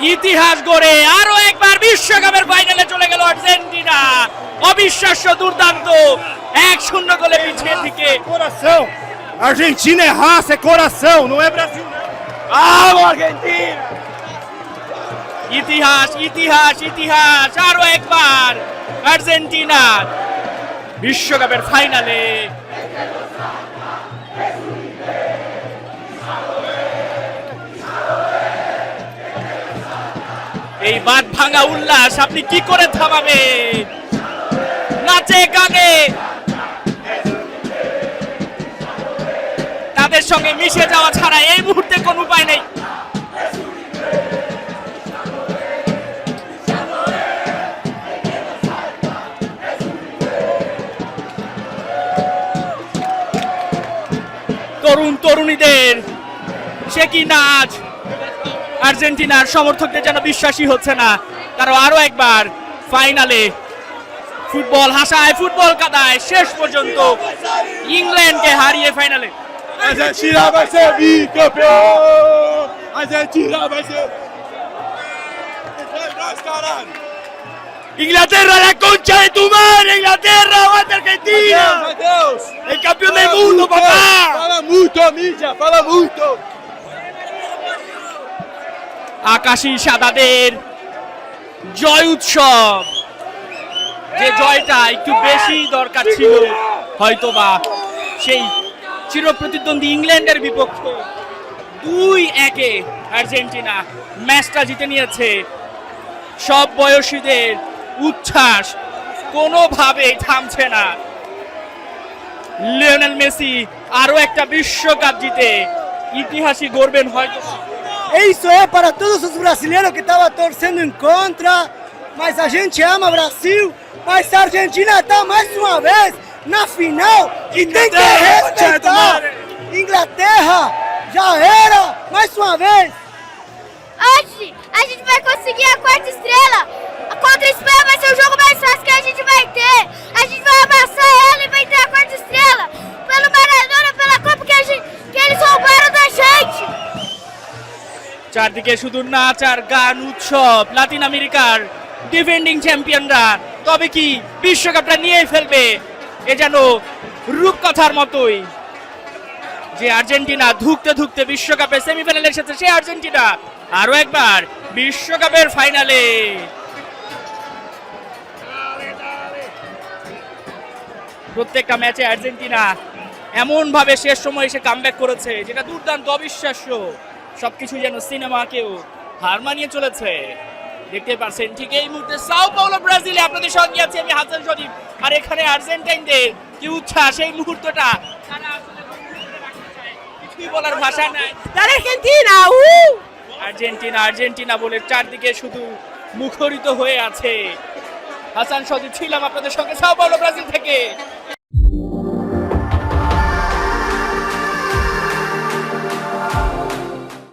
ইতিহাস গড়ে আরো একবার বিশ্বকাপের ফাইনালে চলে গেল আর্জেন্টিনা। অবিশ্বাস্য, দুর্দান্ত 1-0 গোলে পিছিয়ে থেকে। Coração! Argentina é raça, é coração, não é Brasil não. Vamos Argentina! ইতিহাস ইতিহাস ইতিহাস আরো একবার আর্জেন্টিনা বিশ্বকাপের ফাইনালে। এই বাদ ভাঙা উল্লাস আপনি কি করে থামাবেন? নাচে গানে তাদের সঙ্গে মিশে যাওয়া ছাড়া এই মুহূর্তে কোনো উপায় নেই। তরুণ তরুণীদের সে কি নাচ! আর্জেন্টিনার সমর্থকদের যেন বিশ্বাসই হচ্ছে না, কারণ আরো একবার ফাইনালে ফুটবল হাসায়, ফুটবল কাদায়, শেষ পর্যন্ত ইংল্যান্ডকে হারিয়ে ফাইনালে। Argentina vai ser bicampeão! Argentina vai ser. Nós, caralho! Inglaterra, la concha de tu madre, Inglaterra, aguanta Argentina! Deus! El campeón del mundo, papá! Fala muito, mídia, fala muito! আকাশী সাদাদের জয় উৎসব, যে জয়টা একটু বেশি দরকার ছিল হয়তোবা সেই চিরপ্রতিদ্বন্দ্বী ইংল্যান্ডের বিপক্ষে 2-1 আর্জেন্টিনা ম্যাচটা জিতে নিয়েছে। সব বয়সীদের উচ্ছ্বাস কোনোভাবেই থামছে না। লিওনেল মেসি আরো একটা বিশ্বকাপ জিতে ইতিহাসই গড়বেন হয়তো। Isso é para todos os brasileiros que estavam torcendo em contra, mas a gente ama Brasil, mas a Argentina está mais uma vez na final e tem que respeitar. Inglaterra já era, mais uma vez. Hoje a gente vai conseguir a quarta estrela. Contra a Espanha vai ser o jogo mais fácil que a gente vai ter. A gente vai amassar ela e vai ter a quarta estrela. Pelo Maradona, pela Copa que eles roubaram da gente. চারদিকে শুধু নাচ আর গান, উৎসব। লাতিন আমেরিকার defending চ্যাম্পিয়নরা তবে কি বিশ্বকাপটা নিয়ে ফেলবে? এ যেন রূপকথার মতোই যে আর্জেন্টিনা ধুকতে ধুকতে বিশ্বকাপে সেমিফাইনালে এসেছে। সে আর্জেন্টিনা আরো একবার বিশ্বকাপের ফাইনালে। প্রত্যেকটা ম্যাচে আর্জেন্টিনা এমন ভাবে শেষ সময় এসে কামব্যাক করেছে যেটা দুর্দান্ত, অবিশ্বাস্য। সবকিছু যেন সিনেমাকেও হার মানিয়ে চলেছে। দেখতে পাচ্ছেন ঠিক এই মুহূর্তে সাও পাওলো ব্রাজিলে আপনাদের সঙ্গে আছি আমি হাসান শরীফ। আর এখানে আর্জেন্টাইনদের কি উচ্ছ্বাস, এই মুহূর্তটা তারা আসলে কিছুই বলার ভাষা নাই। Argentina! আর্জেন্টিনা আর্জেন্টিনা বলে চারদিকে শুধু মুখরিত হয়ে আছে। হাসান শরীফ ছিলাম আপনাদের সঙ্গে সাও পাওলো ব্রাজিল থেকে।